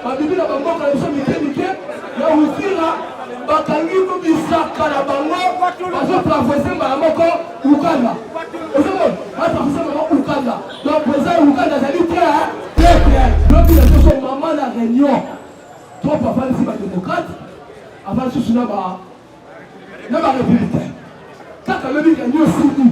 babibi na bango ka biso mike ya Uvira bakangi ko bisaka na bango bazo traverser mbala moko Uganda ozemo ba traverser mbala Uganda donc président Uganda zali très donc il a son maman la réunion trop avant ici ba démocrate avant sous na ba républicain kaka lobi réunion sidi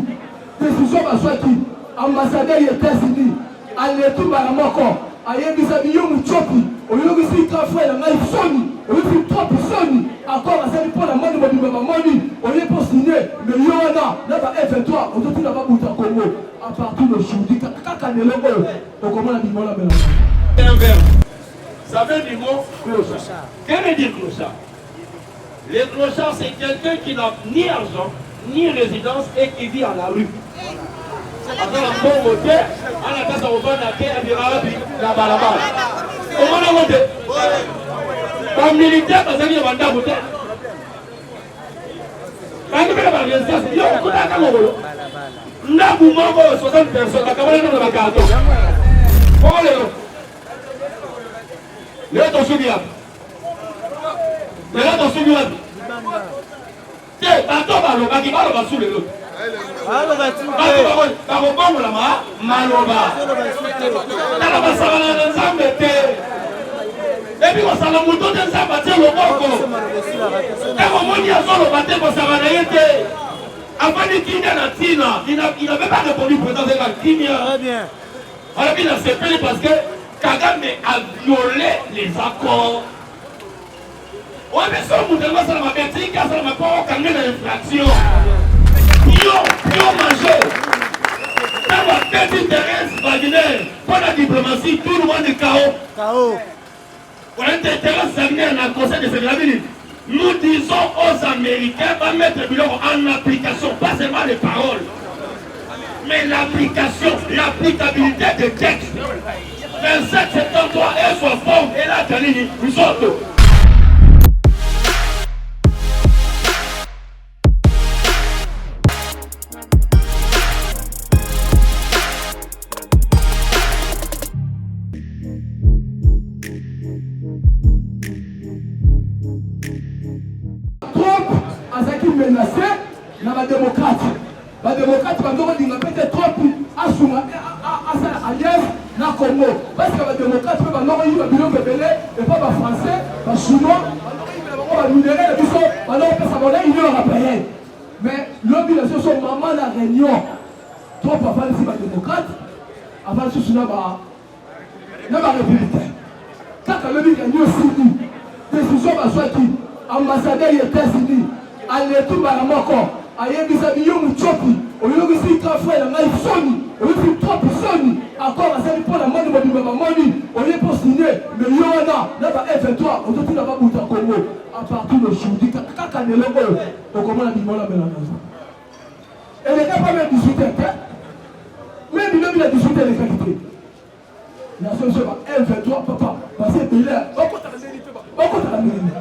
décision ba soit qui ambassadeur des États-Unis aletu mbala moko ayebisa biyo muchopi oyobisi ka frère ngai soni oyobisi top soni encore asali pour la moni mobimba moni oye pour signer mais yona na ba F3 autoti na ba buta Congo à partir de aujourd'hui kaka neloko okomona bimola bela un verbe ça veut dire mot clochard. Que veut dire clochard? Les clochards c'est quelqu'un qui n'a ni argent ni résidence et qui vit à la rue. Après un bon côté, on a cassé au bas de la terre, la balabala. Comment on a voté? Comme militaire, parce qu'il y a un mandat voté. Quand il y a un résidence, il y a un coup d'argent. On a beaucoup 60 personnes, la caméra dans la carte. Comment les autres? Les autres sont soumis. Les autres sont soumis. Tiens, attends, qui va sous les autres. Il n'avait pas répondu présent de la Guinée. Alors il a séparé parce que Kagame a violé les accords. Ouais, mais ça, vous devez ça m'a bêtise, ça m'a pas calmé l'infraction. Yo majeur. Dans la petite Thérèse Wagner, pour la diplomatie, tout le monde est KO. Pour l'intérêt Wagner dans le conseil de sécurité, nous disons aux Américains de mettre le bilan en application, pas seulement les paroles, mais l'application, l'applicabilité des textes. 27 septembre, et soit forme, et là, Kanini, nous sortons. menacé na ba démocrate bango dinga peut-être trop asuma asala alliance na Congo parce que ba démocrate bango yi ba biloko belé et pas ba français ba chinois bango ba minéral biso bango pesa bona union européenne mais lobi la so maman la réunion trop avant ici ba démocrate avant sous na ba républicain kaka lobi réunion sidi décision ba soit qui ambassadeur des États-Unis aletu mbala moko ayebisa biyo muchopi oyobisi ka frère ngai soni oyobisi top soni encore asali pour la moni mobimba moni oye pour signer mais yona na ba F3 autoti na ba buta Congo à partir de aujourd'hui kaka neloko okomona bimola bela nazo et les gars pas même 18 heures même il a 18 heures de qualité la solution ba F3 papa parce que il est okota la mini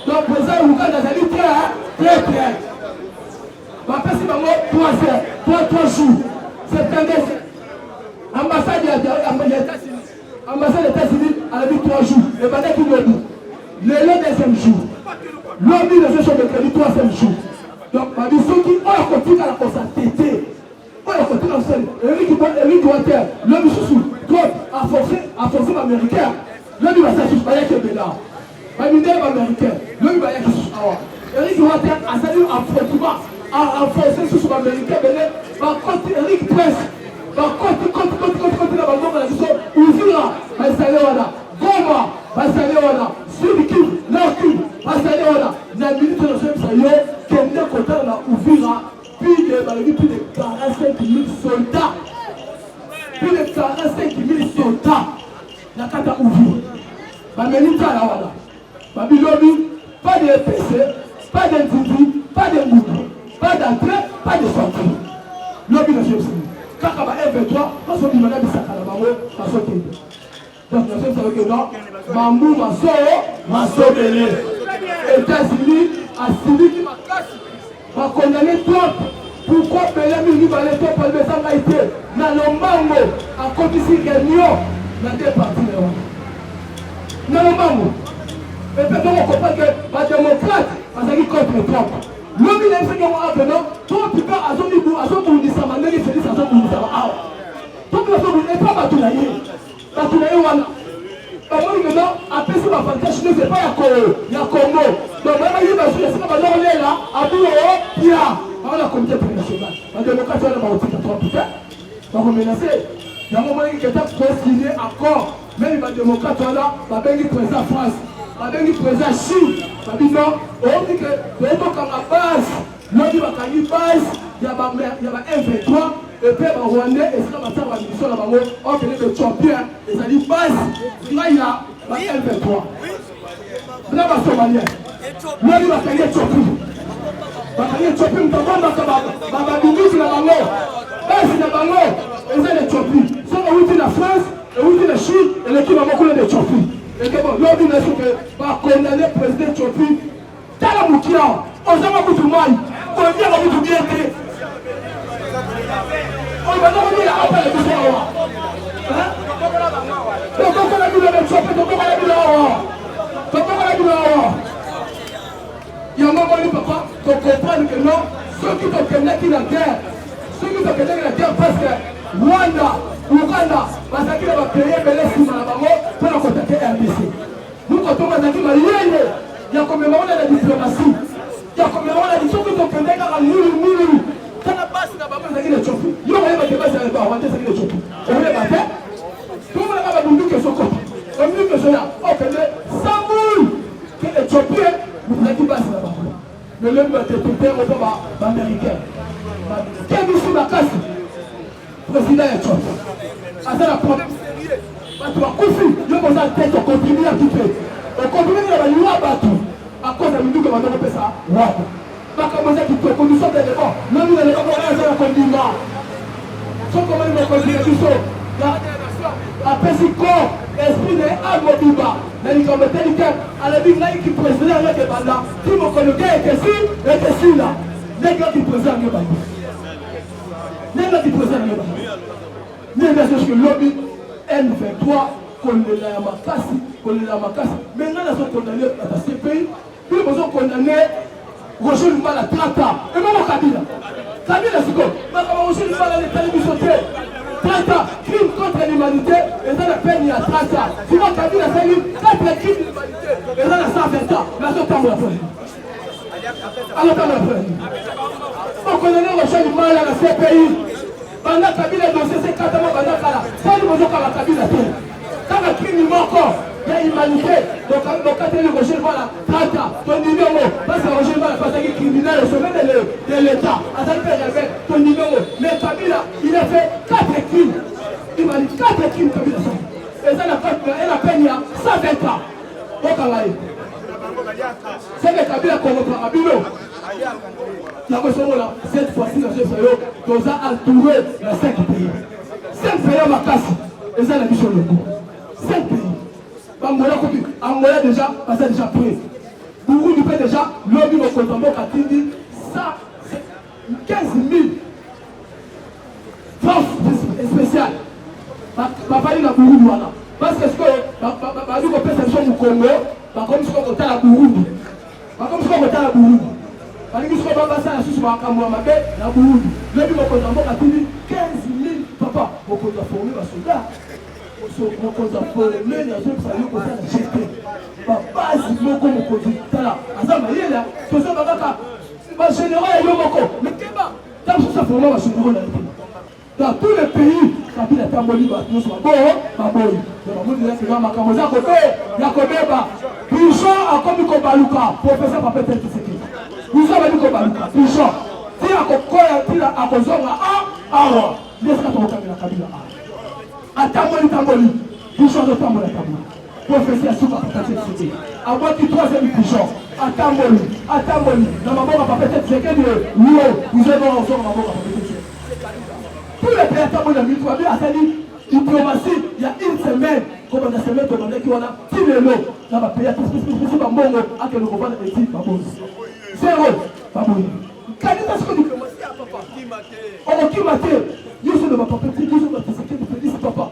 donc président Uganda zali très bapesi bango 3 jours septembre ambassade des États-Unis a mis 3 jours et pendant qu'il le dit le deuxième jour l'homme de ce jour de crédit 3e jour donc ma vie ceux qui ont continué à la constater ont continué à faire Eric Water l'homme sous trop à forcer l'américain l'homme va s'assurer pas que bénin ma minère américain l'homme va y aller Eric Water a salué affrontement à forcer sous l'américain bénin va contre Eric Press va contre la banque de la mission Uvira va s'aller là Goma va s'aller là Sud-Kivu Nord-Kivu va s'aller là la minute de la semaine qui est content la Uvira plus de 45 000 soldats plus de 45 000 soldats la carte ouverte. Bamenita la wala. Babilobi, pas de PC, pas d'industrie, pas de mouvement, pas d'entrée, pas de sortie. Lobby de Jésus. Quand on va F23, on se dit madame Sakala Bango, on se dit. Donc nous sommes que non, Mamou Maso Belé. États-Unis, à Sylvie, va condamner Trump. Pourquoi Belé Mini va aller pour le sang haïtien? Dans le Mambo, à côté de réunion, dans des partis. Dans le Mambo. Et puis on comprend que les démocrates, parce qu'ils contre Trump. L'homme il a fait qu'on a appelé, Trump il part à son niveau, à son bout de sa manière, il fait à son bout de sa manière. Trump il a fait qu'on n'est pas batulaillé. Batulaillé, voilà. Par contre, maintenant, après si ma fantasme, je ne sais pas, il y a Congo. Donc, maintenant, il va se laisser, on est là, à Boulot, Pia. On a un comité international. La démocratie, on a aussi 80 putain. On va menacer. Il y a un moment qui est signé accord. Même les démocrates, on a, va bien président France. Avec le président Chine, ça dit non, on dit que dans la base, l'on dit qu'il y a base, il y a un V3, et puis le Rwandais, et c'est là que la mission là-bas, on connaît le champion, et ça dit base, là il y a un V3. Là, il y a Somalien, l'on dit qu'il y a un champion. Il y a un champion, il y a un champion, base la bango, et c'est le champion. Si on dit la France, on dit la Chine, et l'équipe va beaucoup de champions. Et que bon, l'homme dit que va condamner le président Tchopi. T'as la moukia, on s'en va beaucoup de mal. On va dire beaucoup de bien. On va dire qu'il a appelé le pouvoir. Donc on a vu le Tchopi, donc on a vu le donc on a vu le il y a un moment où papa, qu'on comprenne que non, ceux qui ont connu la guerre, ceux qui ont connu la guerre parce que Rwanda, Uganda, parce qu'il va payer Belé pour la contacter RDC. Nous, quand on va dire qu'il y a comme la diplomatie, il y a comme la diplomatie qui est à Moulou. Quand la base n'a pas besoin de Tchopi, il y a un débat sur le Rwanda, c'est le Tchopi. On va battre. Tout le monde a dit que son côté. On dit que c'est là. On fait sans boule. Que le Tchopi, vous n'avez pas là-bas. Mais l'homme est député au américain. Quel est le casse? Président est Tchopi. C'est la problème sérieux. Parce que Koufi, il y a besoin de tête, on continue à quitter. On continue à aller à battre. À cause de l'idée que maintenant on fait ça. Ouais. Pas comme ça qui peut condition de l'école. Même nous, les gens qui ont un condiment. Sauf comment ils vont continuer tout ça. Après, si corps, esprit de Al-Modiba, mais il comme tel que, à la vie, là, qui président avec les bandas, qui me connaît était ici, là. Les gars qui président avec les bandas. Les gars qui président avec les bandas. Mais bien sûr que lobby N23 condamné à Makassi, maintenant ils sont condamnés à ces pays, puis ils ont condamné Roger Lumbala 30 ans, et même au Kabila. Kabila c'est quoi? Roger Lumbala les télévisions 30 ans, crime contre l'humanité, et ça la peine il y a 30 ans. Sinon Kabila c'est lui, 4 crimes de l'humanité, et ça la 120 ans, mais à ce temps on l'a fait. À ce temps on l'a fait. On condamne Roger Lumbala à ces pays. Pendant Kabila dossier c'est 4 ans pendant Kala. Ça nous besoin qu'à la Kabila terre. Quand le crime il manque encore, il y a humanité. Donc quand il y a Roger Lumbala, 30 ans, ton numéro, parce que Roger Lumbala parce qu'il est criminel au sommet de l'État. À ça il fait ton numéro. Mais Kabila, il a fait 4 crimes. Il m'a dit 4 crimes Kabila. Et ça la peine il y a 120 ans. Donc c'est que Kabila contre Kabila. Cette fois-ci, nous avons entouré les 5 pays. 5 pays à Makassi. Et ça, la mission de coup. 5 pays. Angola déjà, parce que déjà prêt. Burundi peut déjà, l'homme au Contambo qui dit ça, 15 000 forces spéciales. Papa dit la Burundi, voilà. Parce que ce que nous avons au Congo, comme ce qu'on a à Burundi. Comme ce qu'on a à Burundi. Parce que ce qu'on a à Suisse, à Kamouamake, la Burundi. L'homme au Contambo qui dit 15 000 papa, on peut former un soldat. On peut former un soldat. Base moko mokozi tala azama yela tozo bakaka ba général yo moko mais keba tant ça vraiment ba général dans tous les pays kabila tamboli ba tous ba boy donc on dit là c'est makambo za kobe ya kobeba Pichon a comme ko baluka professeur papa tel qui c'est vous avez dit ko baluka Pichon ti akokoya ti akozonga awa ndeska to kabila kabila a tamboli pigeon de tambour la tambour. Prophétie à souka papa tete. Avant qui troisième pigeon. Attamboli. Dans ma boca papa tete c'est que nous vous avez dans ma boca papa tete. Tous les pays attamboli la minute à Atali diplomatie il y a une semaine comme on a semaine demandé qui on a Tilelo dans ma pays tout ba mbongo à que le gouvernement est dit pas bon. Zéro pas bon. Candidat ce que diplomatie à papa. Qui maté. Yesu ne va pas péter, Yesu va te séquer de péter papa.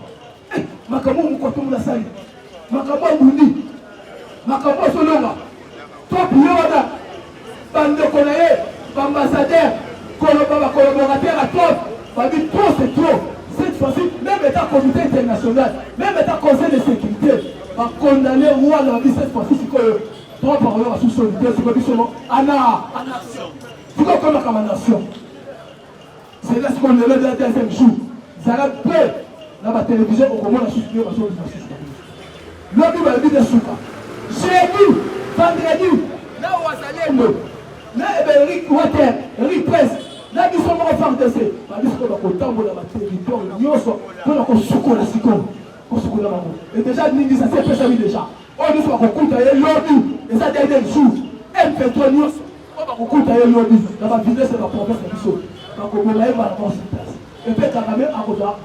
Makambo mkoto mula sali. Makambo bundi. Makambo solonga. Top yoda. Bande konaye, ambassadeur, collaborateur à top. Babi trop c'est trop. Cette fois-ci, même état comité international, même état conseil de sécurité, va condamner roi la vie cette fois-ci c'est que trois parleurs à sous-solidaire, c'est que seulement Anna. C'est comme la nation. C'est là ce qu'on est là dans le deuxième jour. Ça va prêt dans la télévision au moment de la soutenir la chose de la soutenir. L'homme va dire des soukas. J'ai dit, vendredi, là où Azalem, là Eric Water, Eric Press, là ils sont morts en faire d'essai. Bah ils sont dans le temps dans la territoire, ils sont dans le soukou la sicom, au soukou la maman. Et déjà Ningi ça s'est fait déjà. On dit qu'on compte à l'homme, et ça dernier jour. M23 News, on va compte à l'homme, dans la ville c'est la province de Bissau. Et puis Kagame a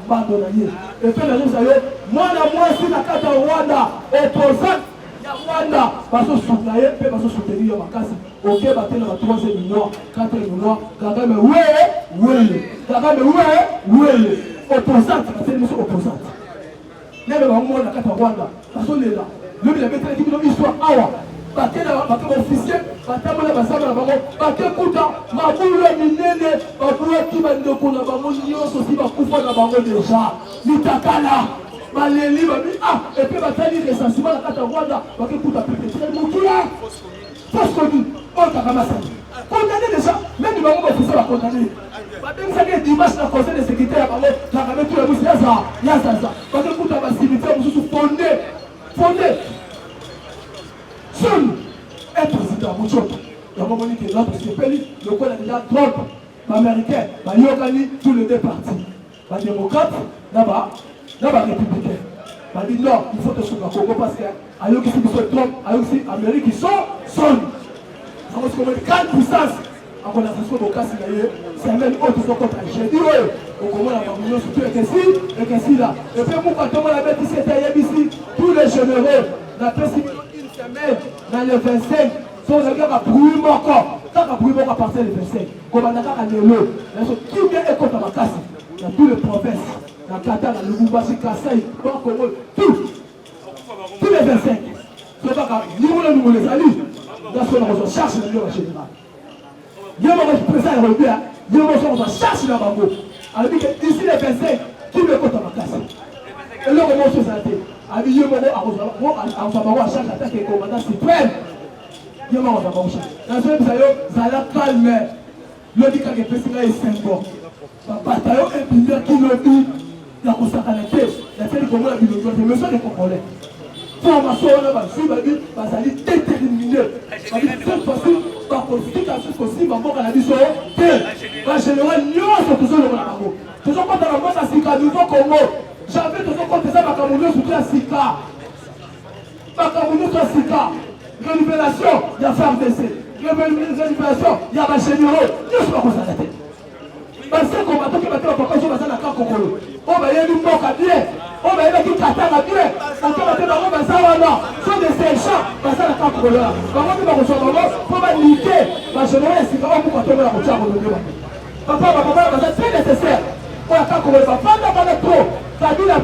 abandonné. Et puis les gens disent moi si la carte Rwanda opposant ya Rwanda parce que soutenir et parce que soutenir ma casse. OK battre la troisième mois, quatrième mois, Kagame Kagame opposant c'est une opposante. Même le moment la carte Rwanda parce que là le il a mettre une histoire awa. Baté officier, batambola basaba na bango, baté kuta mabulu minene, babulu ki bandeko na bango nyonso si bakufa na bango déjà. Litakala, baleli babi et puis batali recensement na kata Rwanda, baké kuta pété mokila. Parce que dit, on t'a ramassé. Condamné déjà, même les bango officier va condamner. Baté ça que dimanche na conseil de sécurité ya bango, na kamé tout le monde yaza. Baké kuta ba cimetière mususu fondé. Seul un président Mouchoto. Il y a un moment que notre CPI, le quoi déjà Trump, l'américain, Yokani, tous les deux partis. Les démocrates, là-bas, républicains. Il dit non, il faut que ce soit Congo parce que Ayoki qui sont Trump, Ayoki Amérique qui sont. Ça veut dire que 4 puissances. En conversation de cas, c'est même autre qui sont contre. J'ai dit oui, au Congo, la Mamouno, surtout et que si là. Et puis, moi, quand on l'a bête ici, ici, tous les généraux, la présidente. Dans le 25, si on regarde à bruit encore, quand à bruit encore à partir du 25, comme on a qu'à l'élo, qui vient et contre ma casse, dans tous les provinces, dans Qatar, dans le Lubumbashi, Kassai, dans Congo, tous les 25. C'est pas grave, nous les alliés, dans ce moment, on cherche le lieu en général. Il y a un moment où le président est revenu, il y a un moment où on cherche la bango. Alors, ici les 25, qui vient contre ma casse. Et là, on va se s'arrêter. Il y a un moment où à chaque attaque est commandant suprême. Il y a un moment où on dans ce cas, ça calme. Le dit qu'il y a un est 5 ans. Le bataillon est bien qui le dit. La consacration, la tête comme la ville de monsieur les Congolais. Formation, on va suivre, va aller déterminer. Cette fois-ci, par constitution aussi, ma mort à la vie sur la général, nous sommes toujours dans la banque. Toujours pas dans la banque à Sika, nouveau Congo. J'avais toujours compté ça, ma Cameroun sur la Sika. Ma Cameroun sur la Sika. Révélation, il y a FARDC. Révélation, il y a ma généraux. Nous sommes pas comme ça la tête. Parce que combattant qui battait la papa, je vais dans la carte Congolo. On va y aller une moque à bien. On va y aller qui Qatar à bien. On va battre dans le Bazawana. Sur des séchants, passer la carte Congolo. Comment tu vas recevoir pour va niquer. Ma générale, c'est vraiment pour tomber la routière au milieu. Papa, c'est très nécessaire. Pour la carte Congolo, papa, pas trop. Ça dit la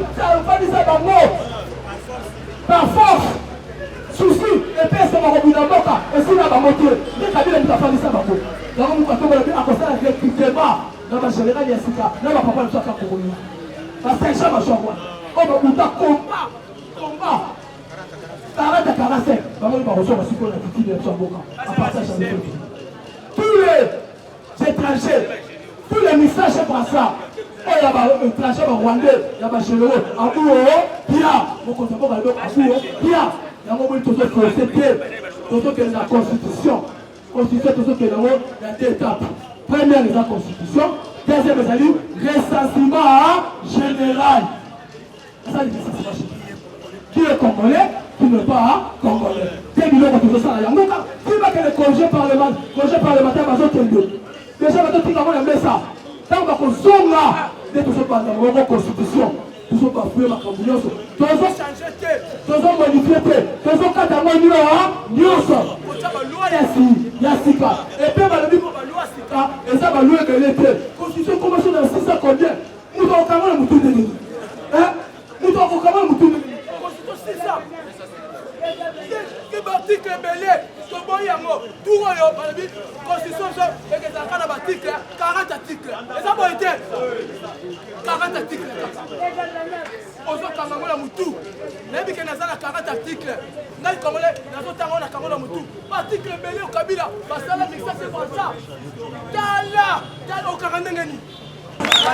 famille, ça va mort. Par force. Souci, et puis c'est mon robot d'avocat. Et si là, va monter. Dès qu'à dire, la famille, ça va mort. Donc, on va tomber à cause de la directement. Dans ma générale, il y a Sika. Là, ma papa ne soit pas pour nous. Parce que c'est un choix. On va monter combat. 40 à 45. Maman, il va recevoir ce qu'on a dit de Tchambouka. À partir de tous les étrangers, tous les messages par ça. Il y a un étranger rwandais, il y a un généraux. À Ouo, Pia. Mon contact va dire à Ouo, Pia. Il y a un moment où tout ça, c'est la Constitution. Constitution, tout ça, il y a 2 étapes. Première, c'est la Constitution. Deuxième, c'est le recensement général. Ça, c'est le recensement général. qui est congolais, qui n'est pas congolais. C'est biloko tout ça. Donc, qui va que le congé parlementaire va sortir. Déjà, va sortir comment on aime ça. Tant qu'on zonga, dès que ce soit dans la constitution, tout ce qu'on fait, ma cambouillon, tout ça changer, tout ça modifier, tout ça quand on a mis on sort. Yasika. Et puis, on a dit qu'on va loi Sika, et ça va louer de l'été. Constitution commence dans 6 ans combien? Nous avons quand même tout de nous. Hein? Nous avons quand même tout de nous. Constitution 6 ans. Article belé, tout constitution, et que ça a 40 articles. Et ça va être 40 articles. On se fait la moutou. Même que nous avons 40 articles. Nous avons 40 moutou. Article belé au Kabila, parce que la mixage c'est pas ça. Tala, au 40 ngani. La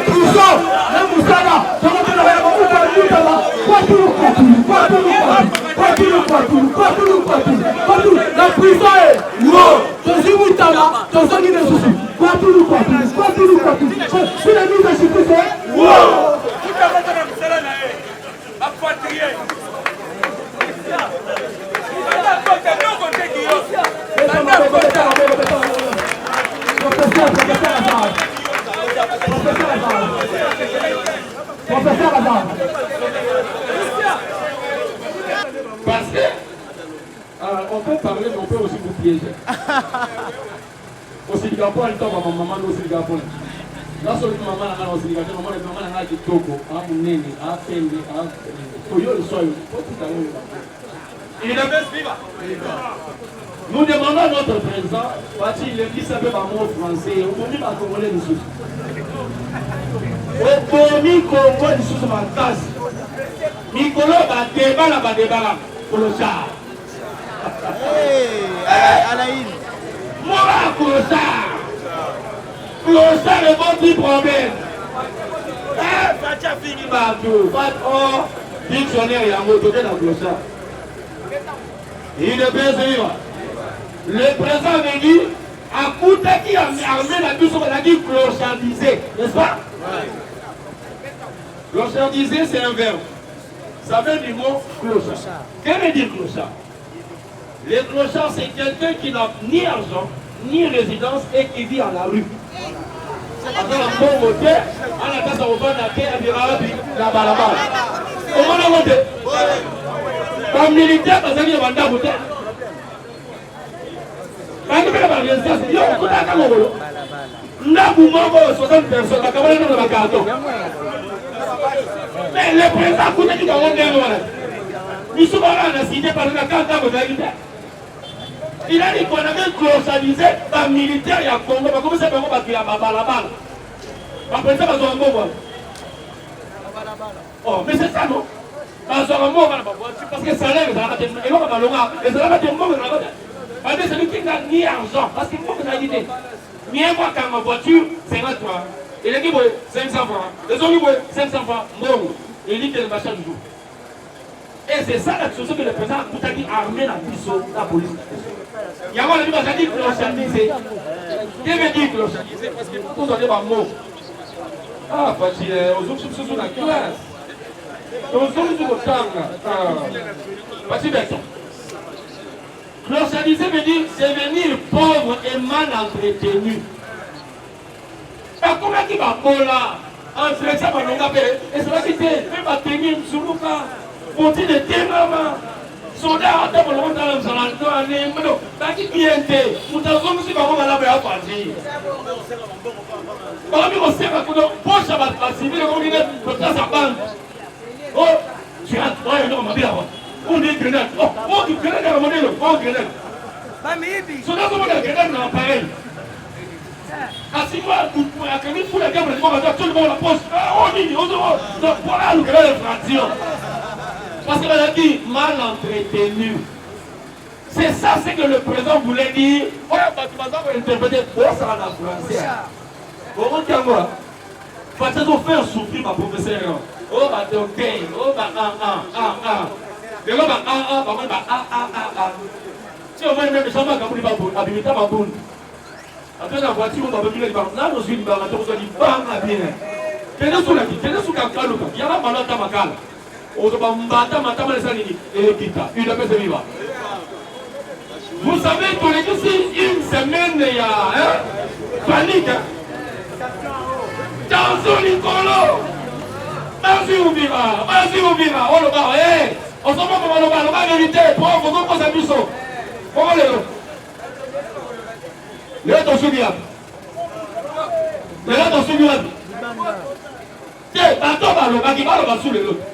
prison, la moussala, la prison est parce que on peut parler, mais on peut aussi vous piéger. Au Singapour, il tombe à ma maman au Singapour. Là, sur le maman, au Singapour, maman a dit Togo, à Mounene, à Pende, à Toyo, le soil. Il est vivant. Nous demandons à notre président, va-t-il qui savait pas mot français, au moment où Congolais nous souffrent. Au premier Congo, nous souffrent en tasse. Nicolas va débat là-bas, débat là, pour le char. Alaïn. Moi, clochard. Clochard est mon petit problème. Fatia fini partout. Oh, dictionnaire, il y a un mot de la clochard. Il ne peut se vivre. Le président avait dit, à Kouta qui a armé la douce, on a dit clochardisé, n'est-ce pas? Clochardisé, c'est un verbe. Ça vient du mot clochard. Qu'est-ce que veut dire clochard? Les clochards, c'est quelqu'un qui n'a ni argent, ni résidence et qui vit à la rue. Après un bon côté, on a fait ça au bas de la terre, et la balabala. Comment on a voté? Comme militaire, parce qu'il y a un mandat voté. Quand il y a un résidence, il y a un côté à Kamoro. N'a vous m'envoie 60 personnes, à Kamoro, dans le carton. Mais le président a coûté qui a rendu un moment. Nous sommes là, on a signé par la carte d'Agodaïda. Il a dit qu'on avait clochardisé un militaire et un Congo. Comment ça peut être qu'il y a un balabala? Après ça, on a un mot. Oh, mais c'est ça, non? Parce que ça lève, et l'on va le et ça va être un mot. Parce que celui qui n'a ni argent, parce qu'il faut que ça ait idée. Ni un mois quand ma voiture, 50 francs. Il a dit 500 francs. Les autres disent 500 francs. Bon, il dit qu'il va chaque jour. Et c'est ça la chose que le président a dit armer la police. Il y a un moment qui dit clochardisé. Qu'est-ce que dit clochardisé? Parce que vous avez un mot. Ah, facile, aux autres, ce sont la classe. Aux autres, ce sont le temps. Facile, d'accord. Clochardisé veut dire devenir pauvre et mal entretenu. Comment il va pour là? Entretien, et c'est là qu'il était, même à tenir sur le cas, pour dire de ténèbres. Soldat a d'abord le dans le salon, non, qui vient de, nous avons aussi comment on l'a fait à partir. On a mis au sein à coup de poche à la civile, on dit que ça banque. Oh, tu as trois et non, ma bien. On dit grenade. Oh, du grenade à la monnaie, oh, grenade. Soldat, on a grenade dans l'appareil. Assis-moi, à Camille, pour la gamme, on va tout le monde la poche. On dit, on doit voilà le grenade de fraction. Parce qu'elle a dit mal entretenu. C'est ça ce que le président voulait dire. Oh, tu vas interpréter pour ça en français. Bon, regarde-moi. Parce qu'on fait souffrir ma professeure. Oh, bah, t'es ok. Oh, bah, mais oh, bah, si on va même jamais à Kabouli Baboun, à Bimita Baboun. Après la voiture, on va venir là, nous sommes dans la tour, on dit, bam, bien. Quel est ce qu'il y a il y a la malade à Makal. Vous savez qu'on est ici une semaine, il y a panique. Dans Nicolo, vas-y ouvira, on le bat, on s'en va pour le bar, la vérité, pour vous on pose un buisson. Comment les là, ton souvenir. Les là, ton souvenir. Tiens, bateau, le bas qui va le bas sous les autres.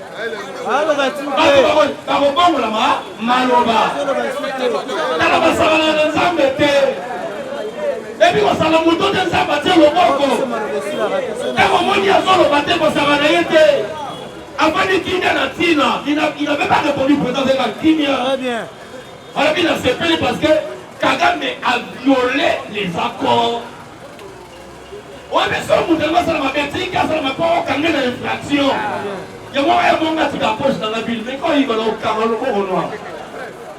Il n'avait pas répondu pour présenter la Kimia. Alors il a séparé parce que Kagame a violé les accords. Ouais, mais ça, vous devez ça m'a bêtise, ça m'a pas calmé l'infraction. Il y a un gars qui t'approche dans la ville, mais quand il va au carreau au noir.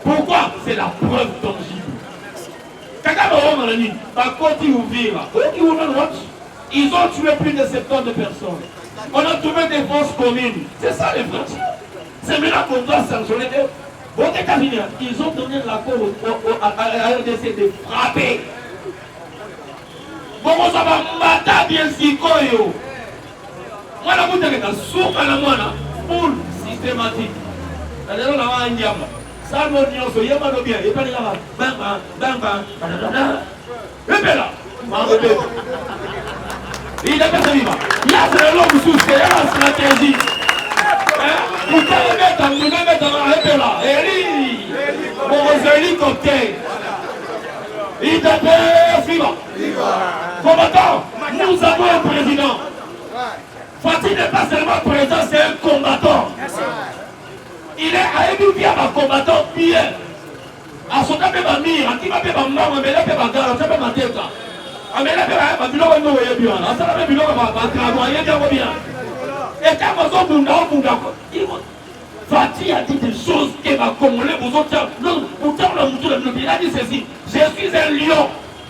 Pourquoi? C'est la preuve tangible. Ils ont tué plus de 70 personnes. On a trouvé des fausses communes. C'est ça les frontières. C'est maintenant qu'on doit sanctionner. Ils ont donné l'accord à la RDC de frapper. Bon, ça va mater bien si koyo. Moi, la bouteille est soupe à la moine, full systématique. C'est-à-dire, on a un diamant. Ça, nous disons, il y a mal bien. Et pas les gars, bam, bam, bam, et bien là, il a pas de vivre. Là, c'est l'homme sous, c'est la stratégie. Vous pouvez mettre dans là. Bon, hélicoptère. Il t'appelle vivant. Combattant, nous avons un président. Fatih n'est pas seulement président, c'est un combattant. Il est à éduquer un combattant bien. À son temps, il va venir, à qui va faire un membre, mais là, il va faire un peu ma tête. Mais là, il va faire un peu de bien. À ça, il va faire bien. Et quand vous avez Fatih a dit des choses que va Congolais vous ont dit. Non, pourtant, il a dit ceci. Je suis un lion.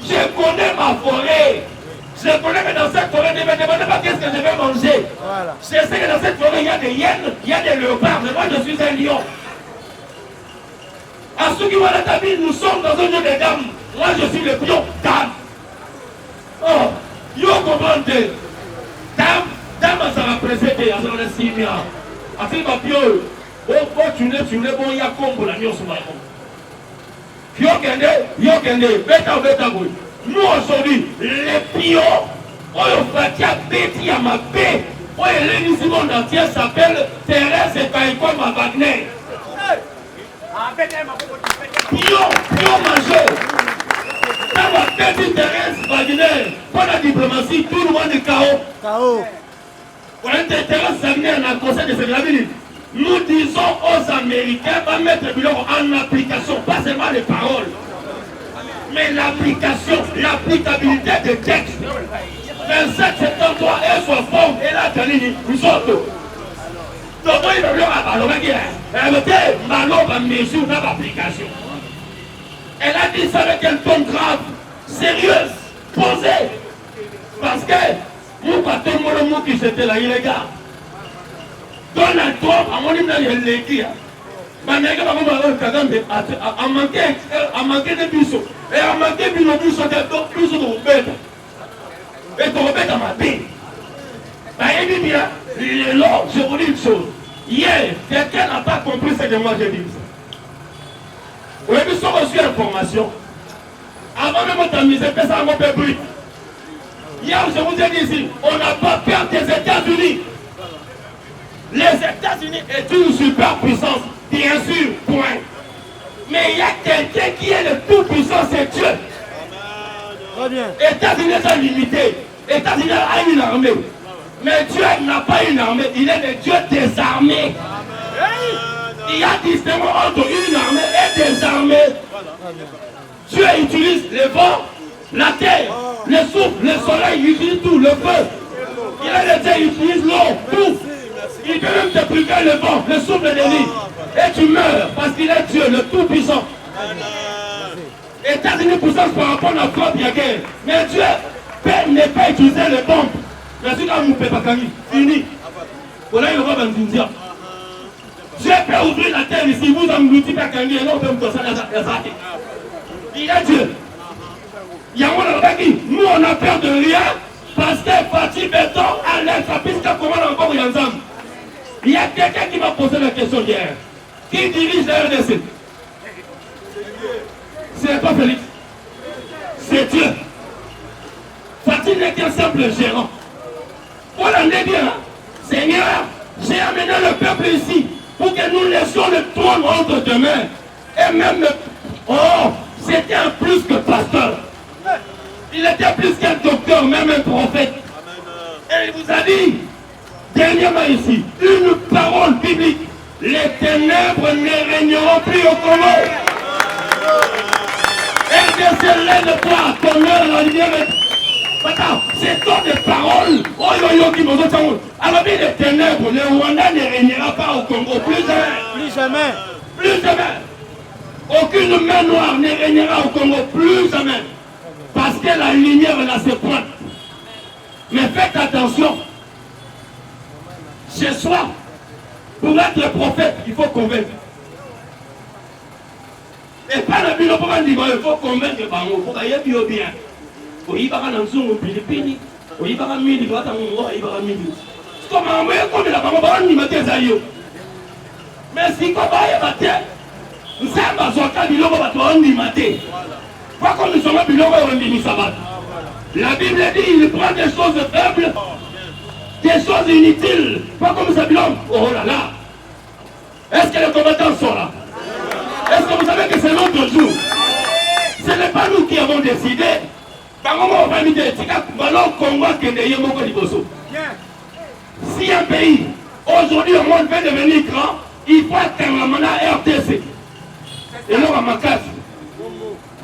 Je connais ma forêt. Je connais que dans cette forêt, ne me demandez pas qu'est-ce que je vais manger. Voilà. Je sais que dans cette forêt, il y a des hyènes, il y a des léopards, mais moi je suis un lion. À ceux qui voient la table, nous sommes dans un jeu de dames. Moi je suis le pion dame. Oh, yo comprendez. Dame, ça va précéder, à ce que simia. À ce que pion, tu n'es bon, il y a combo la nuit sur ma main. Yo kende, bêta, nous aujourd'hui, les pions, Fatih a bêti à ma paix. L'église monde entier s'appelle Thérèse et Kaikoma Wagner. Pion majeur. Dans la petite Thérèse Wagner, pour la diplomatie, tout le monde est KO. Pour Thérèse Wagner, dans le conseil de sécurité, nous disons aux Américains de mettre le bilan en application, pas seulement les paroles. Mais l'application, l'applicabilité des textes. 27 septembre, et soit forme, et là, nous autres. Donc, il va y avoir un ballon, il va mesure dans l'application. Elle a dit ça avec un ton grave, sérieuse, posée. Parce que, nous, quand tout le monde qui s'était là, il regarde. Donald Trump, à mon niveau, il est qui? Mais il a manqué de bisous. Et a manqué de bisous de bête. Et de bête à ma bête. Mais bien, je vous dis une chose. Hier, quelqu'un n'a pas compris ce que moi j'ai dit. Vous avez reçu l'information. Avant même de t'amuser, fais ça à mon peuple. Hier, je vous ai dit ici, on n'a pas peur des États-Unis. Les États-Unis est une superpuissance, bien sûr, point. Mais il y a quelqu'un qui est le tout-puissant, c'est Dieu. Les États-Unis sont limités. Les États-Unis ont une armée. Mais Dieu n'a pas une armée, il est le Dieu des armées. Il y a distinction entre une armée et des armées. Dieu utilise le vent, la terre, le souffle, le soleil, il utilise tout, le feu. Il a le Dieu, il utilise l'eau, tout. Il peut même te priver le vent, le souffle de l'île. Et tu meurs parce qu'il est Dieu, le tout-puissant. États-Unis puissance par rapport à la France, il y a guerre. Mais Dieu n'est pas utilisé le bombe. Merci à vous, Pépakami. Fini. Voilà, il va dans India. Dieu peut ouvrir la terre ici, vous engloutir Pépakami et non, vous pouvez il est Dieu. Nous, on a peur de rien parce que Fatih Béton a l'air puisque comment encore ensemble. Il y a quelqu'un qui m'a posé la question hier. Qui dirige la RDC? Ce n'est pas Félix. C'est Dieu. Fatih n'est qu'un simple gérant. Voilà, on est bien. Seigneur, j'ai amené le peuple ici pour que nous laissions le trône entre deux mains. Et même le... Oh, c'était un plus que pasteur. Il était plus qu'un docteur, même un prophète. Et il vous a dit, dernièrement ici, une parole biblique. Les ténèbres ne régneront plus au Congo. Et que c'est l'aide de toi, ton heure, la lumière. Attends, c'est tant de paroles. Oh, yo, qui m'ont dit, alors bien les ténèbres, le Rwanda ne régnera pas au Congo. Plus jamais. Plus jamais. Plus jamais. Aucune main noire ne régnera au Congo. Plus jamais. Parce que la lumière là se pointe. Mais faites attention. Chez soi, pour être prophète, il faut convaincre. Et pas le bureau pour dire, il faut convaincre. Il faut qu'il y ait bien. Il faut qu'il y ait un zoom, il faut qu'il y ait un il faut qu'il y ait un mais si comme il y a nous pas comme nous sommes la Bible dit il prend des choses faibles, des choses inutiles, pas comme ça bilan. Oh là là. Est-ce que les combattants sont là? Est-ce que vous savez que c'est notre jour? Ce n'est pas nous qui avons décidé. Si un pays aujourd'hui au monde veut devenir grand, il faut être un RTC. Et là, on casse.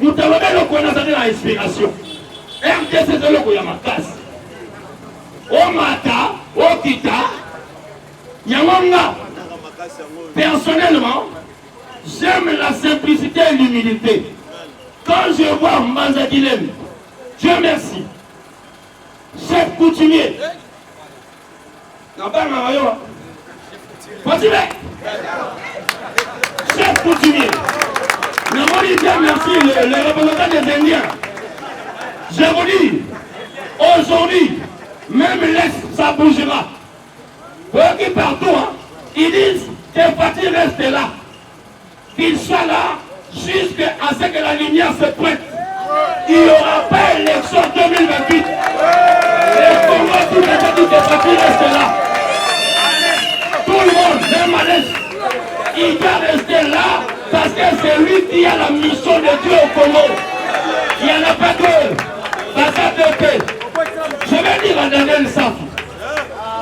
Nous avons donné l'inspiration. RTC, c'est là où il y a ma casse. Au Mata, au Kita, Yamanga. Personnellement, j'aime la simplicité et l'humilité. Quand je vois Mbanza Dilem, Dieu merci, chef coutumier, chef coutumier, Dieu merci, le représentant des Indiens. Je vous dis, aujourd'hui, même l'Est, ça bougera. Vous voyez partout, hein, ils disent que Fatih reste là, qu'il soit là, jusqu'à ce que la lumière se prête. Il n'y aura pas élection 2028. Les Congo, tout le monde dit que Fatih reste là. Tout le monde, même à l'Est, il doit rester là parce que c'est lui qui a la mission de Dieu au Congo. Il n'y en a pas deux. Je vais dire à Daniel Saf,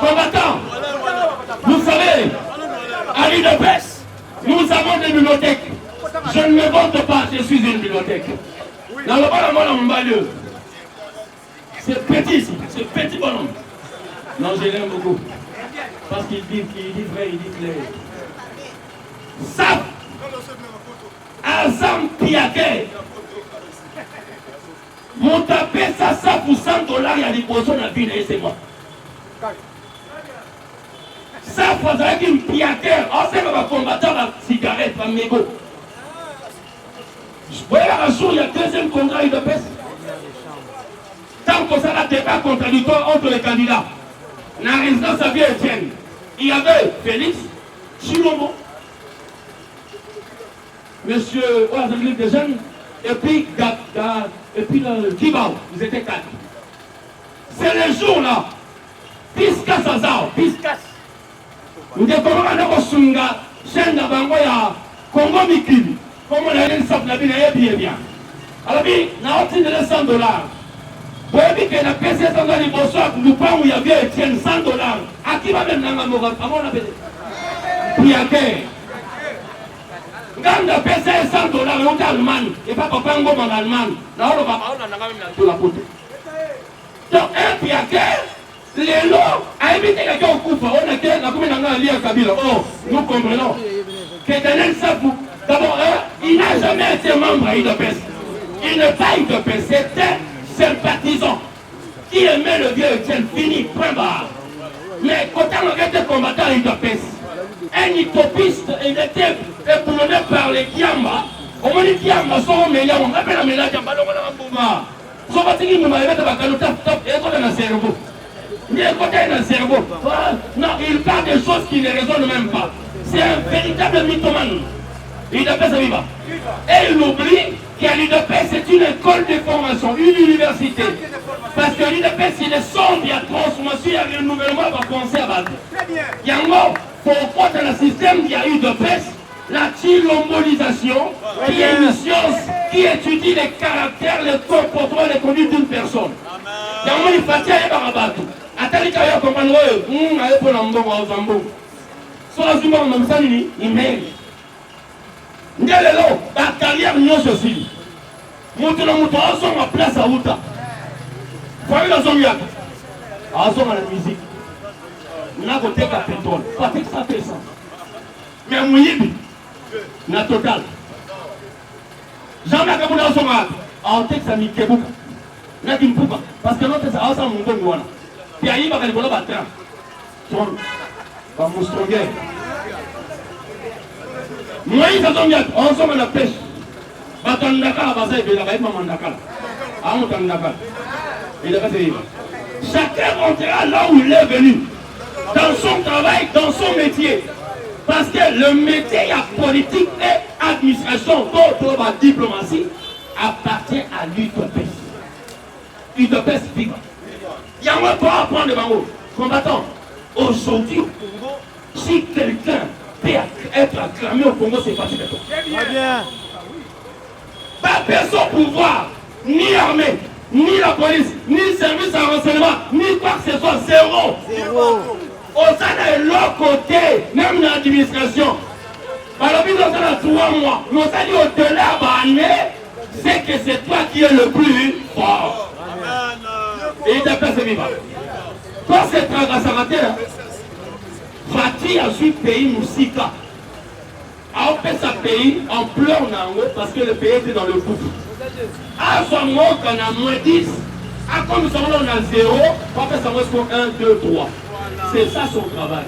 combattant, vous savez, à l'IDPS, nous avons des bibliothèques. Je ne me vante pas, je suis une bibliothèque. Dans le bonhomme, c'est petit ici, c'est petit bonhomme. Non, je l'aime beaucoup. Parce qu'il dit vrai, il dit clair. Ça, Azam Piaké. Mon tapé ça pour $100 il y a des poissons dans la ville et c'est moi. Ça faisait qu'une Piaké. Oh, c'est un combattant à cigarette, à mégot. Voilà un jour, il y a deuxième congrès de peste. Tant que ça a débat contradictoire entre les candidats. Dans la résidence à Vieux-Étienne, il y avait Félix, Chilomo, Monsieur Oazanglik des jeunes, et puis Kibao, ils étaient 4. C'est les jours là, Piskas Azao, Piskas. Nous découvrons un Sunga, chaîne de Bangoya, Congo Mikili, comme on a dit, ça n'a bien. Alors, on a obtenu $100. Vous avez dit que la PC est dans les bonsoirs, nous parlons où il y avait $100. À qui va même dans la morale? À mon appel. Piaké. Quand la PC est $100, on est Allemagne. Et pas papa en gomme en Allemagne. Là, on va même tout la côté. Donc, un Piaké, les lots, à éviter que quelqu'un coupe. On a été la commune en lien à Kabila. Oh, nous comprenons. Que Daniel Sapou, d'abord, il n'a jamais été membre à IDPS. Il n'est pas IDPS, c'était sympathisant qui aimait le vieux Etienne, fini, point barre. Mais quand on était combattant à IDPS, un utopiste, il était époulonné par les Kiamba. On dit Kiamba, son meilleur, on appelle la médaille Kiamba, on a un bouma. Son bâtiment, on va mettre la calotte, top, et on a un cerveau. Il est côté d'un cerveau. Non, il parle des choses qui ne résonnent même pas. C'est un véritable mythomane. L'IDPS est vivant. Et il oublie qu'à l'IDPS, c'est une école de formation, une université. Parce que l'IDPS, il est sombre, il y a transformation, il y a renouvellement, il va penser à battre. Il y a un mot, pourquoi dans le système, il y a l'IDPS, la chilombolisation, qui est une science qui étudie les caractères, les comportements, les conduites d'une personne. Il y a un mot, il faut tirer par abattre. Attendez qu'il y a un comprendre, allez pour l'ambon, aux ambons. Sur la zuma, on a ça, il mérite. Ndélelo, la carrière nous aussi. Moutouno moutou, on s'en place à Outa. Faut la zone yak. On s'en à la musique. On a côté qu'à pétrole. Pas que ça fait ça. Mais mouyibi, na total. Jamais que vous n'en sommes à. On t'a que ça m'y kebouka. N'a qu'une poupa. Parce que l'autre, ça a ça mon bon ouana. Puis aïe, va qu'elle voit battre. Ton. Va moustronguer. Moi, ils sont ensemble à la pêche. Chacun rentrera là où il est venu. Dans son travail, dans son métier. Parce que le métier à politique et administration, d'autres la diplomatie, appartient à l'UDPS. UDPS vive. Il y a un peu à apprendre de Bango. Combattant, aujourd'hui, au Congo, si quelqu'un peut être acclamé au Congo, c'est facile. Très bien. Pas personne pouvoir, ni armée, ni la police, ni service à renseignement, ni quoi que ce soit, zéro. Au sein de l'autre côté, même dans l'administration, alors nous avons 3 mois, nous avons dit au-delà de c'est que c'est toi qui es le plus fort. Et il t'appelle ce vivant. Quand c'est Tragassaraté, Fatih a su pays Moussika. On fait sa pays, on pleure en haut parce que le pays était dans le gouffre. À ce moment qu'on a moins 10, à comme nous sommes là, on a 0, on fait ça pour 1, 2, 3. C'est ça son travail.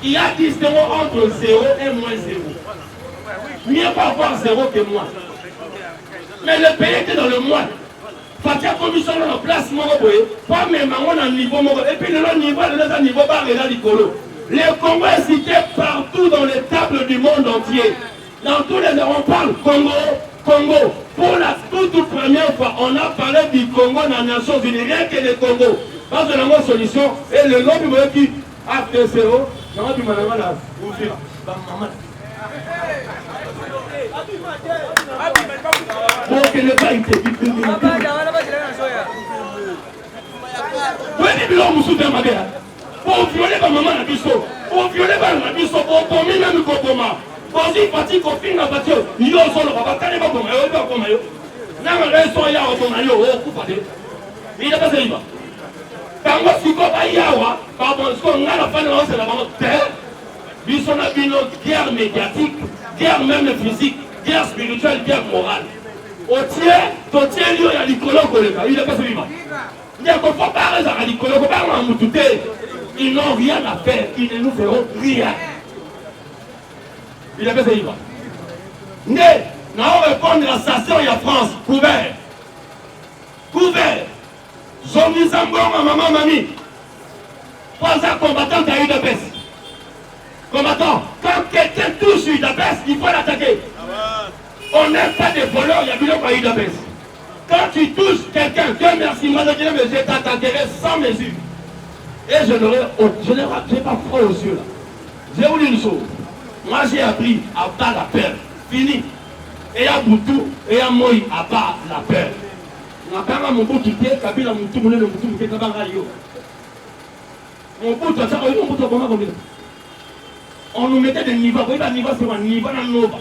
Il y a distinction entre 0 et moins 0. Mieux pas avoir 0 que moins. Mais le pays était dans le moins. Fatih a comme nous sommes là, en place, pas même on a un niveau, et puis le niveau, le niveau, là, l'icolo. Les Congo est cité partout dans les tables du monde entier. Dans tous les on parle Congo, Congo. Pour la toute première fois, on a parlé du Congo dans les Nations Unies, rien que le Congo. Parce que la solution, et le nom du monde qui a fait 0, le nom du monde là, ouvrir. Pour que ne pas été dit. Oui, mais l'homme me soutient ma gueule. Pour violer ma maman à biso, pour violer ma biso, pour commettre même comment. Parce qu'il fatigue au fin de la voiture, il y a son papa, quand il va comme il va comme il n'a pas raison, il y a un ton aïe, oh, coupé. Il n'a pas série. Quand moi, si quoi, il y a, pardon, ce qu'on a la fin de la c'est la mort. Biso n'a pas une guerre médiatique, guerre même physique. guerre spirituelle, guerre morale. Au tiers, ton tiers, il y a l'icolo, il n'est pas celui-là. Il n'y a pas de l'icolo, ils n'ont rien à faire, ils ne nous feront rien. Il n'est pas celui-là. Mais, nous allons répondre à la station, il y a France, couvert. Couvert. Zombie Zambon, maman, mamie. Trois ans combattant à UDPS. Combattant, quand quelqu'un touche UDPS, il faut l'attaquer. On n'est pas des voleurs, il y a bilan à UDPS. Quand tu touches quelqu'un, Dieu merci, moi je dirais, mais je t'attaquerai sans mesure. Et je n'ai pas froid aux yeux là. J'ai voulu une chose. Moi j'ai appris à part la peur. Fini. Et à Boutou, et à Moï, à part la peur. On a pas mon bout qui est, Kabila Moutou, le Moutou, qui est là-bas, mon bout, ça, mon bout, on nous mettait des niveaux. Vous voyez, le niveau, c'est un niveau dans le Nova.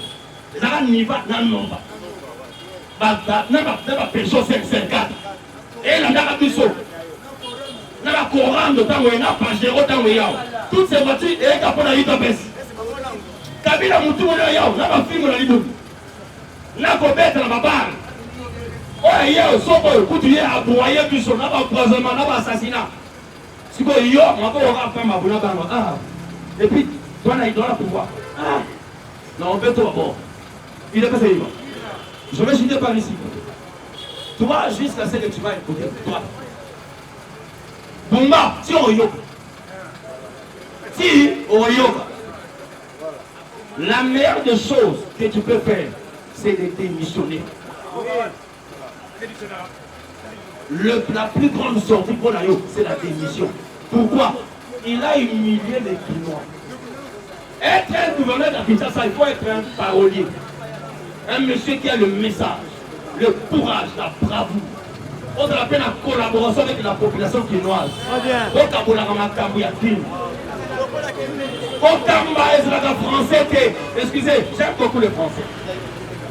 Les gens niveau dans le Nova. N'a pas pécho 554. Et là, n'a pas tout ça. N'a pas courant de temps où il n'a pas géré temps où il y a. Toutes ces voitures, et capot dans l'Itopes. Kabila Moutou, n'a pas film dans l'Itopes. N'a pas bête dans la barre. Oh, il y a un sopo, il y a un broyer, puis on n'a pas empoisonnement, n'a pas assassinat. Si vous avez un peu, on va faire ma boule. Et puis, toi, il doit pouvoir. Ah, non, on peut tout d'abord. Il est pas sérieux. Je vais chuter par ici. Toi, jusqu'à ce que tu vas écouter. Toi. Bumba, si on yoga. Si on yoga. La meilleure des choses que tu peux faire, c'est de démissionner. La plus grande sortie pour la yoga, c'est la démission. Pourquoi? Il a humilié les Guinois. Être un gouverneur de Kinshasa, il faut être un parolier. Un monsieur qui a le message, le courage, la bravoure. On se rappelle la collaboration avec la population quinoise. Excusez, j'aime beaucoup le français.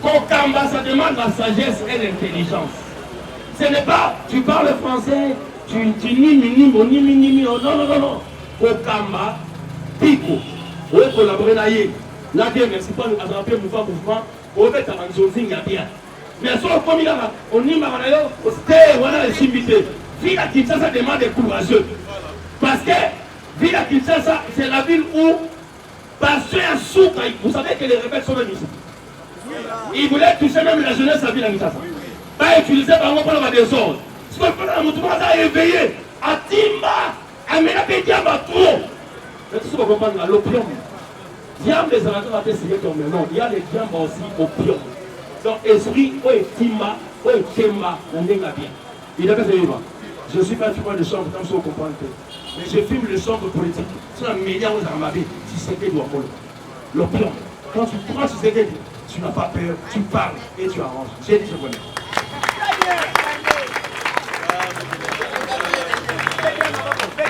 Kokamba, ça demande la sagesse et l'intelligence. Ce n'est pas, tu parles français, tu nimi, non, non, non, non. Kokamba, Pico. Vous pouvez collaborer là, là, merci pas de attraper le mouvement, vous pouvez être en zone, il y a bien. Mais si on comme il a, on y va, on a les invités. Ville à Kinshasa demande des courageux. Parce que Ville à Kinshasa, c'est la ville où, parce qu'un souk, vous savez que les rebelles sont venus ici. Ils voulaient toucher même la jeunesse à Ville à Kinshasa. Pas utiliser par exemple pour la désordre. Ce qu'on fait dans le mouvement, ça a éveillé. À Timba, à Ménapédiamba, trop. Mais tout ce qu'on comprend, l'opium. Diable les amateurs à essayer ton nom. Il y a les diables aussi opium. Donc, esprit, où est Timba, où est Timba, on n'est pas bien. Il est pas sérieux. Je ne suis pas un fumeur de chambre, comme ça vous comprenez. Mais je fume le chambre politique. C'est un milliard aux Armabés, si c'est que l'opium. Quand tu prends, tu n'as pas peur, tu parles et tu arranges. J'ai dit, je connais.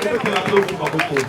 Très bien.